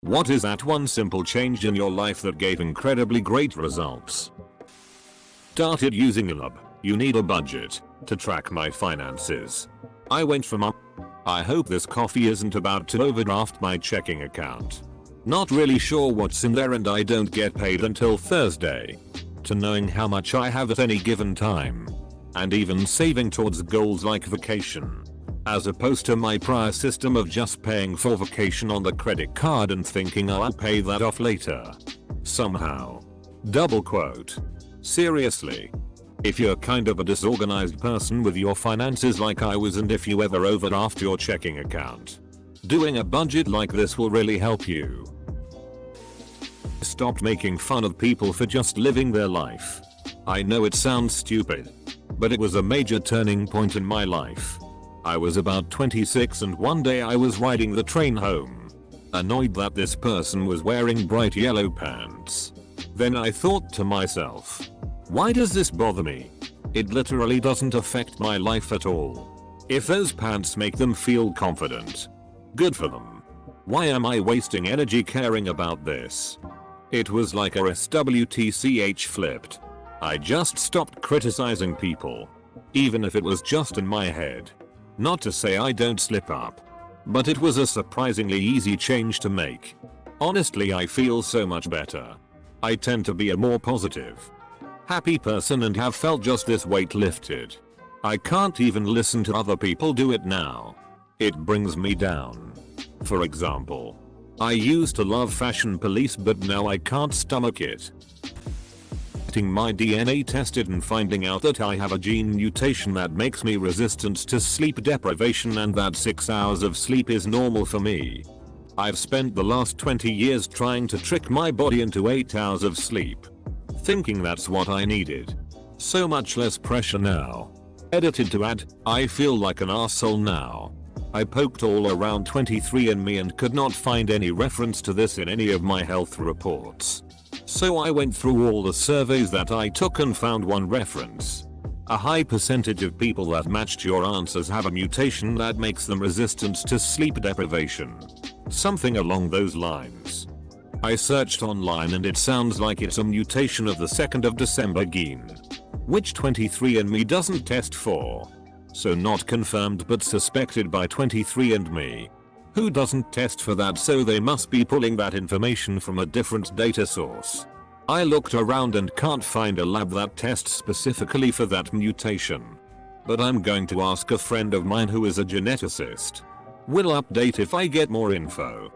What is that one simple change in your life that gave incredibly great results? Started using a lub. You need a budget to track my finances. I went from I hope this coffee isn't about to overdraft my checking account. Not really sure what's in there and I don't get paid until Thursday. To knowing how much I have at any given time. And even saving towards goals like vacation. As opposed to my prior system of just paying for vacation on the credit card and thinking I'll pay that off later. Somehow. Double quote. Seriously. If you're kind of a disorganized person with your finances like I was and if you ever overdraft your checking account, doing a budget like this will really help you. Stopped making fun of people for just living their life. I know it sounds stupid, but it was a major turning point in my life. I was about 26 and one day I was riding the train home, annoyed that this person was wearing bright yellow pants. Then I thought to myself, why does this bother me? It literally doesn't affect my life at all. If those pants make them feel confident, good for them. Why am I wasting energy caring about this? It was like a SWTCH flipped. I just stopped criticizing people. Even if it was just in my head. Not to say I don't slip up. But it was a surprisingly easy change to make. Honestly, I feel so much better. I tend to be a more positive, happy person and have felt just this weight lifted. I can't even listen to other people do it now. It brings me down. For example, I used to love Fashion Police but now I can't stomach it. Getting my DNA tested and finding out that I have a gene mutation that makes me resistant to sleep deprivation and that 6 hours of sleep is normal for me. I've spent the last 20 years trying to trick my body into 8 hours of sleep. Thinking that's what I needed. So much less pressure now. Edited to add, I feel like an arsehole now. I poked all around 23andMe and could not find any reference to this in any of my health reports. So I went through all the surveys that I took and found one reference. A high percentage of people that matched your answers have a mutation that makes them resistant to sleep deprivation. Something along those lines. I searched online and it sounds like it's a mutation of the 2nd of December gene, which 23andMe doesn't test for. So not confirmed but suspected by 23andMe. Who doesn't test for that, so they must be pulling that information from a different data source. I looked around and can't find a lab that tests specifically for that mutation. But I'm going to ask a friend of mine who is a geneticist. Will update if I get more info.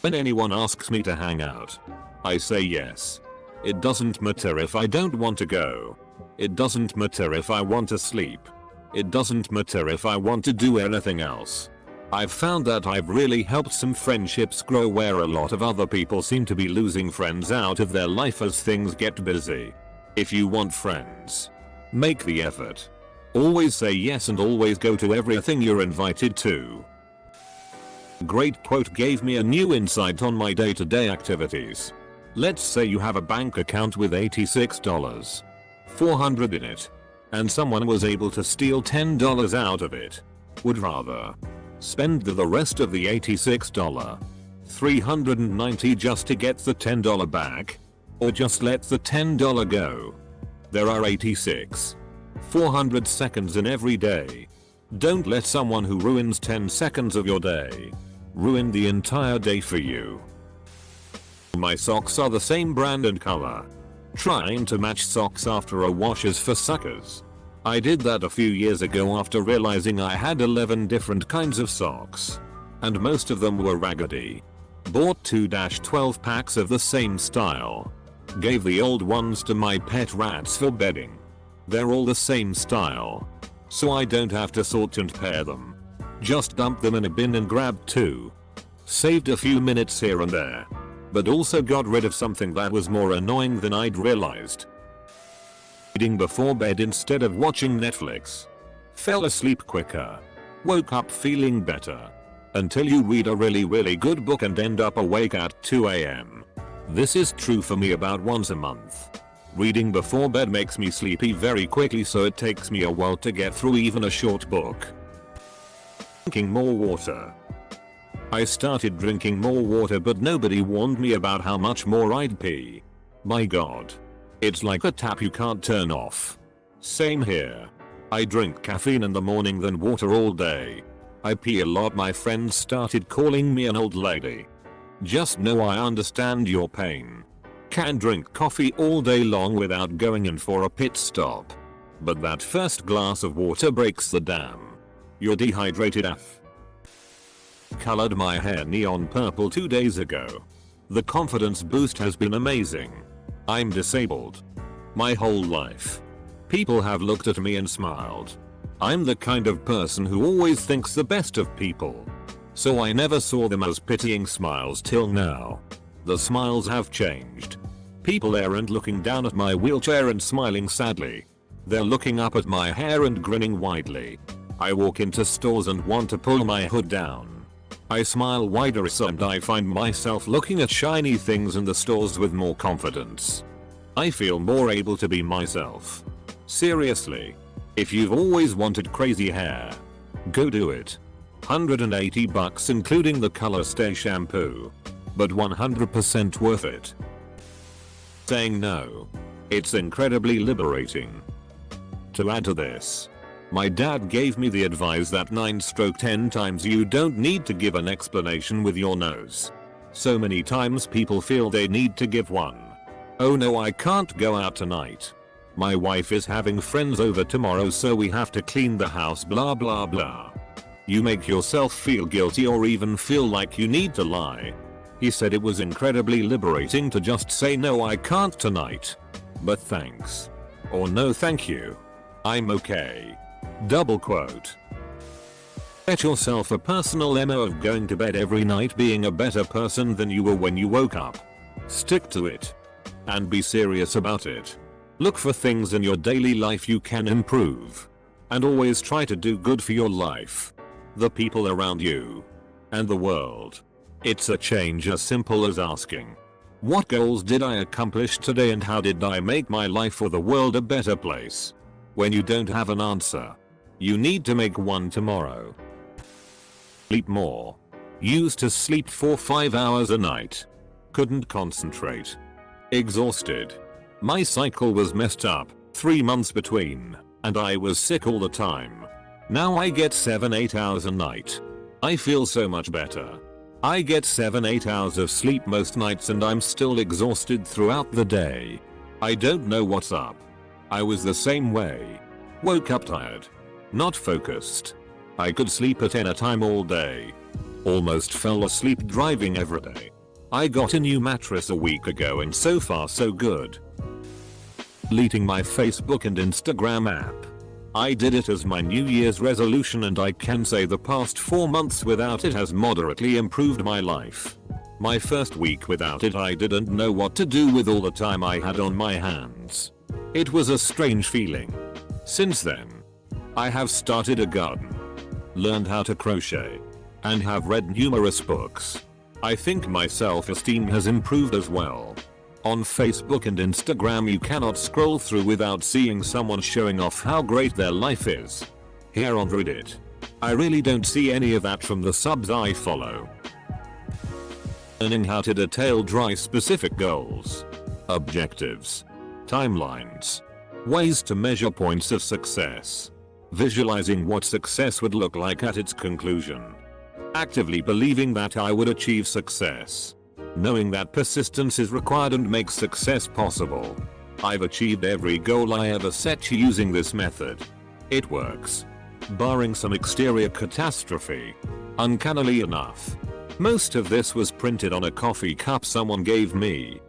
When anyone asks me to hang out, I say yes. It doesn't matter if I don't want to go. It doesn't matter if I want to sleep. It doesn't matter if I want to do anything else. I've found that I've really helped some friendships grow where a lot of other people seem to be losing friends out of their life as things get busy. If you want friends, make the effort. Always say yes and always go to everything you're invited to. Great quote gave me a new insight on my day-to-day activities. Let's say you have a bank account with $86.400 in it, and someone was able to steal $10 out of it. Would rather spend the rest of the $86.390 just to get the $10 back, or just let the $10 go? There are 86.400 seconds in every day. Don't let someone who ruins 10 seconds of your day ruin the entire day for you. My socks are the same brand and color. Trying to match socks after a wash is for suckers. I did that a few years ago after realizing I had 11 different kinds of socks, and most of them were raggedy. Bought 2-12 packs of the same style. Gave the old ones to my pet rats for bedding. They're all the same style, so I don't have to sort and pair them. Just dump them in a bin and grab 2. Saved a few minutes here and there, but also got rid of something that was more annoying than I'd realized. Reading before bed instead of watching Netflix. Fell asleep quicker. Woke up feeling better. Until you read a really good book and end up awake at 2 AM. This is true for me about once a month. Reading before bed makes me sleepy very quickly, so it takes me a while to get through even a short book. Drinking more water. I started drinking more water, but nobody warned me about how much more I'd pee. My god. It's like a tap you can't turn off. Same here. I drink caffeine in the morning then water all day. I pee a lot. My friends started calling me an old lady. Just know I understand your pain. Can drink coffee all day long without going in for a pit stop. But that first glass of water breaks the dam. You're dehydrated AF. Colored my hair neon purple 2 days ago. The confidence boost has been amazing. I'm disabled. My whole life. People have looked at me and smiled. I'm the kind of person who always thinks the best of people. So I never saw them as pitying smiles till now. The smiles have changed. People aren't looking down at my wheelchair and smiling sadly. They're looking up at my hair and grinning widely. I walk into stores and want to pull my hood down. I smile wider and I find myself looking at shiny things in the stores with more confidence. I feel more able to be myself. Seriously. If you've always wanted crazy hair, go do it. $180 including the color stay shampoo. But 100% worth it. Saying no. It's incredibly liberating. To add to this, my dad gave me the advice that 9/10 times you don't need to give an explanation with your nose. So many times people feel they need to give one. Oh no, I can't go out tonight. My wife is having friends over tomorrow so we have to clean the house blah blah blah. You make yourself feel guilty or even feel like you need to lie. He said it was incredibly liberating to just say no, I can't tonight. But thanks. Or no thank you. I'm okay. Double quote. Set yourself a personal MO of going to bed every night being a better person than you were when you woke up. Stick to it. And be serious about it. Look for things in your daily life you can improve. And always try to do good for your life, the people around you, and the world. It's a change as simple as asking, what goals did I accomplish today and how did I make my life or the world a better place? When you don't have an answer, you need to make one tomorrow. Sleep more. Used to sleep 4-5 hours a night. Couldn't concentrate. Exhausted. My cycle was messed up, 3 months between, and I was sick all the time. Now I get 7-8 hours a night. I feel so much better. I get 7-8 hours of sleep most nights and I'm still exhausted throughout the day. I don't know what's up. I was the same way. Woke up tired. Not focused. I could sleep at any time all day. Almost fell asleep driving every day. I got a new mattress a week ago and so far so good. Deleting my Facebook and Instagram app. I did it as my New Year's resolution and I can say the past 4 months without it has moderately improved my life. My first week without it I didn't know what to do with all the time I had on my hands. It was a strange feeling. Since then, I have started a garden, learned how to crochet, and have read numerous books. I think my self-esteem has improved as well. On Facebook and Instagram you cannot scroll through without seeing someone showing off how great their life is. Here on Reddit, I really don't see any of that from the subs I follow. Learning how to detail dry specific goals, objectives, timelines, ways to measure points of success, visualizing what success would look like at its conclusion, actively believing that I would achieve success, knowing that persistence is required and makes success possible. I've achieved every goal I ever set using this method. It works. Barring some exterior catastrophe. Uncannily enough, most of this was printed on a coffee cup someone gave me.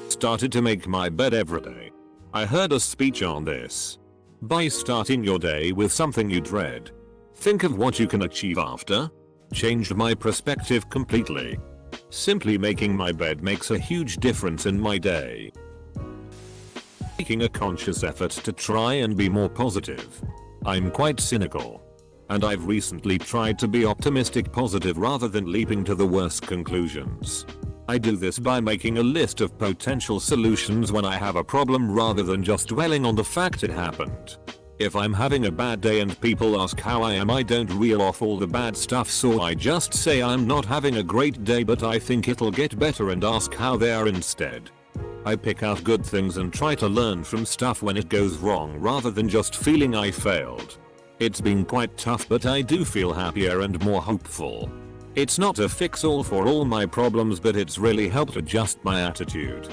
Started to make my bed every day. I heard a speech on this. By starting your day with something you dread, think of what you can achieve after. Changed my perspective completely. Simply making my bed makes a huge difference in my day. Making a conscious effort to try and be more positive. I'm quite cynical. And I've recently tried to be optimistic positive rather than leaping to the worst conclusions. I do this by making a list of potential solutions when I have a problem rather than just dwelling on the fact it happened. If I'm having a bad day and people ask how I am, I don't reel off all the bad stuff, so I just say I'm not having a great day but I think it'll get better and ask how they are instead. I pick out good things and try to learn from stuff when it goes wrong rather than just feeling I failed. It's been quite tough but I do feel happier and more hopeful. It's not a fix-all for all my problems but it's really helped adjust my attitude.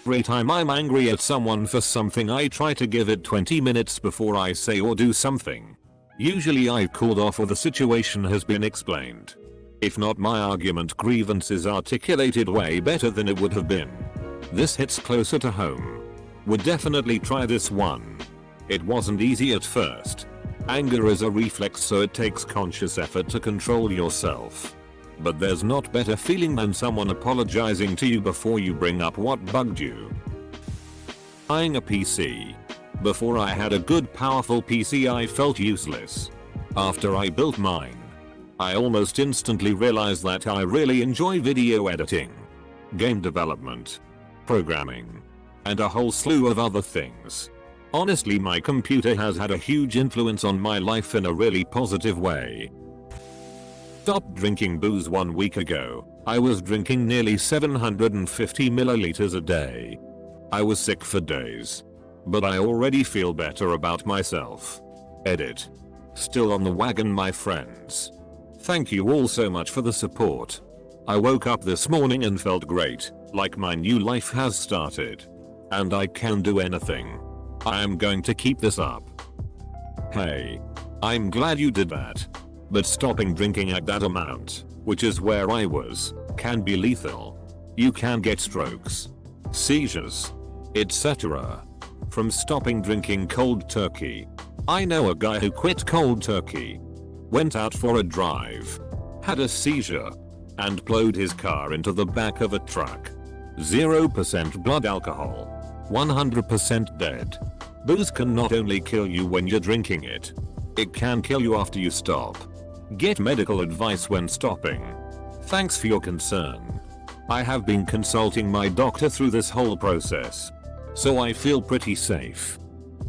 Every time I'm angry at someone for something I try to give it 20 minutes before I say or do something. Usually I've cooled off or the situation has been explained. If not, my argument grievance is articulated way better than it would have been. This hits closer to home. Would definitely try this one. It wasn't easy at first. Anger is a reflex, so it takes conscious effort to control yourself. But there's not better feeling than someone apologizing to you before you bring up what bugged you. Buying a PC. Before I had a good powerful PC I felt useless. After I built mine, I almost instantly realized that I really enjoy video editing, game development, programming, and a whole slew of other things. Honestly, my computer has had a huge influence on my life in a really positive way. Stopped drinking booze 1 week ago. I was drinking nearly 750 milliliters a day. I was sick for days. But I already feel better about myself. Edit. Still on the wagon, my friends. Thank you all so much for the support. I woke up this morning and felt great, like my new life has started. And I can do anything. I am going to keep this up. Hey. I'm glad you did that. But stopping drinking at that amount, which is where I was, can be lethal. You can get strokes, seizures, etc. from stopping drinking cold turkey. I know a guy who quit cold turkey, went out for a drive, had a seizure, and blowed his car into the back of a truck. 0% blood alcohol, 100% dead. Booze can not only kill you when you're drinking it, it can kill you after you stop. Get medical advice when stopping. Thanks for your concern. I have been consulting my doctor through this whole process, so I feel pretty safe.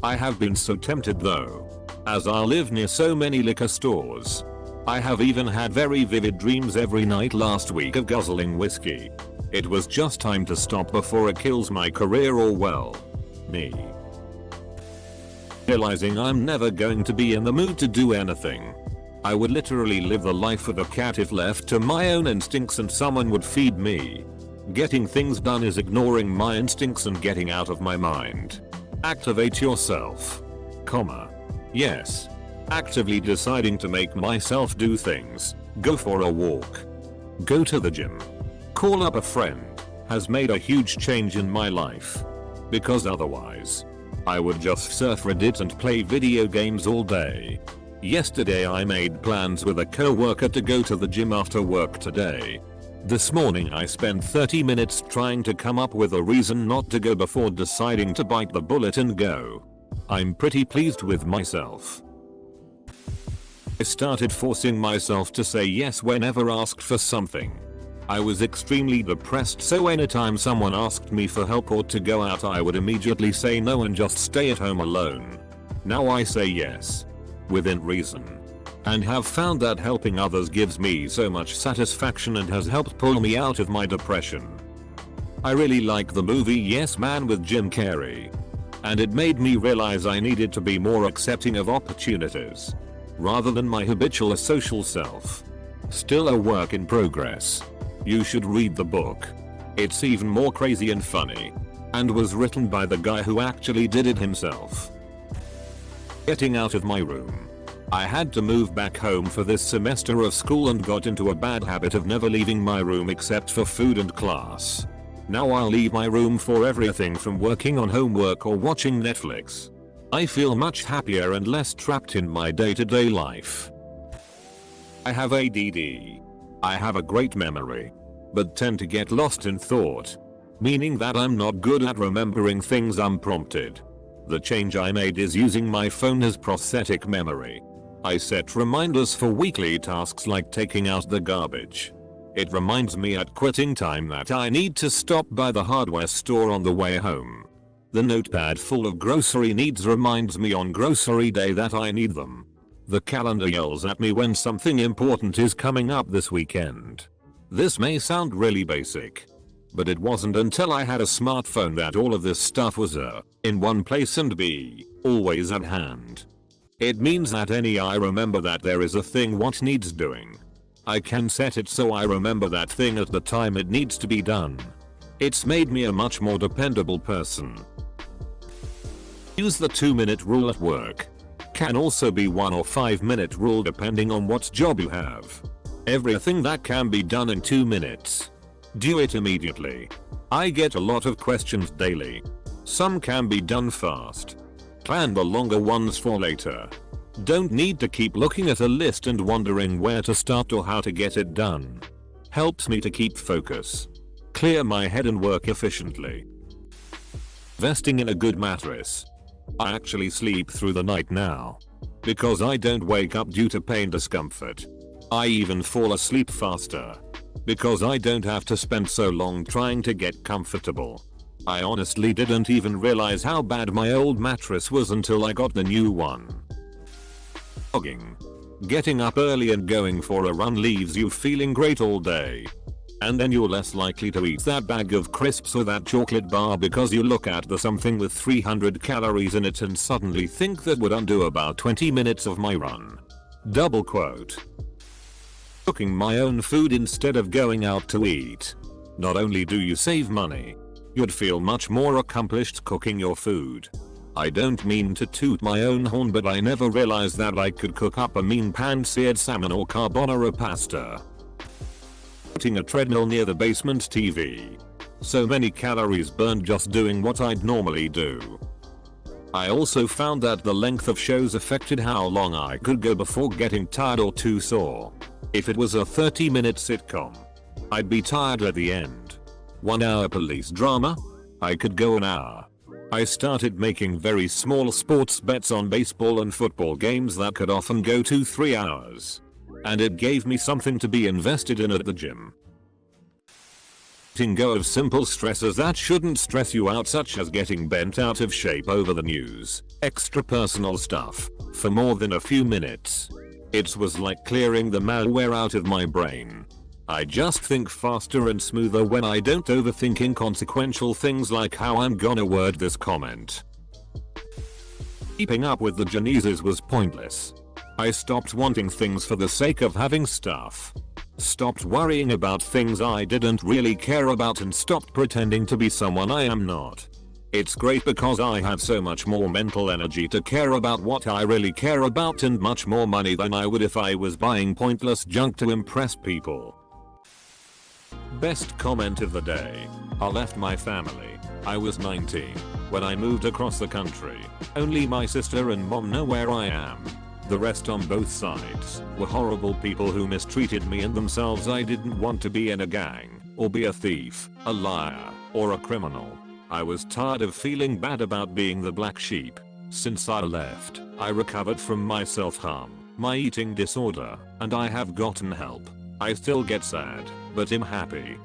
I have been so tempted though, as I live near so many liquor stores. I have even had very vivid dreams every night last week of guzzling whiskey. It was just time to stop before it kills my career or, well, me. Realizing I'm never going to be in the mood to do anything. I would literally live the life of a cat if left to my own instincts and someone would feed me. Getting things done is ignoring my instincts and getting out of my mind. Activate yourself. Yes. Actively deciding to make myself do things. Go for a walk. Go to the gym. Call up a friend. Has made a huge change in my life. Because otherwise, I would just surf Reddit and play video games all day. Yesterday I made plans with a co-worker to go to the gym after work today. This morning I spent 30 minutes trying to come up with a reason not to go before deciding to bite the bullet and go. I'm pretty pleased with myself. I started forcing myself to say yes whenever asked for something. I was extremely depressed, so anytime someone asked me for help or to go out I would immediately say no and just stay at home alone. Now I say yes, within reason, and have found that helping others gives me so much satisfaction and has helped pull me out of my depression. I really like the movie Yes Man with Jim Carrey, and it made me realize I needed to be more accepting of opportunities, rather than my habitual asocial self. Still a work in progress. You should read the book. It's even more crazy and funny, and was written by the guy who actually did it himself. Getting out of my room. I had to move back home for this semester of school and got into a bad habit of never leaving my room except for food and class. Now I'll leave my room for everything from working on homework or watching Netflix. I feel much happier and less trapped in my day-to-day life. I have ADD. I have a great memory, but tend to get lost in thought, meaning that I'm not good at remembering things unprompted. The change I made is using my phone as prosthetic memory. I set reminders for weekly tasks like taking out the garbage. It reminds me at quitting time that I need to stop by the hardware store on the way home. The notepad full of grocery needs reminds me on grocery day that I need them. The calendar yells at me when something important is coming up this weekend. This may sound really basic, but it wasn't until I had a smartphone that all of this stuff was in one place and b, always at hand. It means that I remember that there is a thing what needs doing. I can set it so I remember that thing at the time it needs to be done. It's made me a much more dependable person. Use the 2-minute rule at work. Can also be 1 or 5-minute rule depending on what job you have. Everything that can be done in 2 minutes. Do it immediately. I get a lot of questions daily. Some can be done fast. Plan the longer ones for later. Don't need to keep looking at a list and wondering where to start or how to get it done. Helps me to keep focus, clear my head and work efficiently. Investing in a good mattress. I actually sleep through the night now. Because I don't wake up due to pain discomfort. I even fall asleep faster. Because I don't have to spend so long trying to get comfortable. I honestly didn't even realize how bad my old mattress was until I got the new one. Jogging. Getting up early and going for a run leaves you feeling great all day. And then you're less likely to eat that bag of crisps or that chocolate bar because you look at the something with 300 calories in it and suddenly think that would undo about 20 minutes of my run. Double quote. Cooking my own food instead of going out to eat. Not only do you save money, you'd feel much more accomplished cooking your food. I don't mean to toot my own horn, but I never realized that I could cook up a mean pan-seared salmon or carbonara pasta. Putting a treadmill near the basement TV. So many calories burned just doing what I'd normally do. I also found that the length of shows affected how long I could go before getting tired or too sore. If it was a 30-minute sitcom, I'd be tired at the end. 1-hour police drama? I could go an hour. I started making very small sports bets on baseball and football games that could often go 2-3 hours. And it gave me something to be invested in at the gym. Letting go of simple stressors that shouldn't stress you out, such as getting bent out of shape over the news, extra personal stuff, for more than a few minutes. It was like clearing the malware out of my brain. I just think faster and smoother when I don't overthink inconsequential things like how I'm gonna word this comment. Keeping up with the Joneses was pointless. I stopped wanting things for the sake of having stuff. Stopped worrying about things I didn't really care about and stopped pretending to be someone I am not. It's great because I have so much more mental energy to care about what I really care about and much more money than I would if I was buying pointless junk to impress people. Best comment of the day. I left my family. I was 19 when I moved across the country. Only my sister and mom know where I am. The rest on both sides were horrible people who mistreated me and themselves. I didn't want to be in a gang, or be a thief, a liar, or a criminal. I was tired of feeling bad about being the black sheep. Since I left, I recovered from my self-harm, my eating disorder, and I have gotten help. I still get sad, but I'm happy.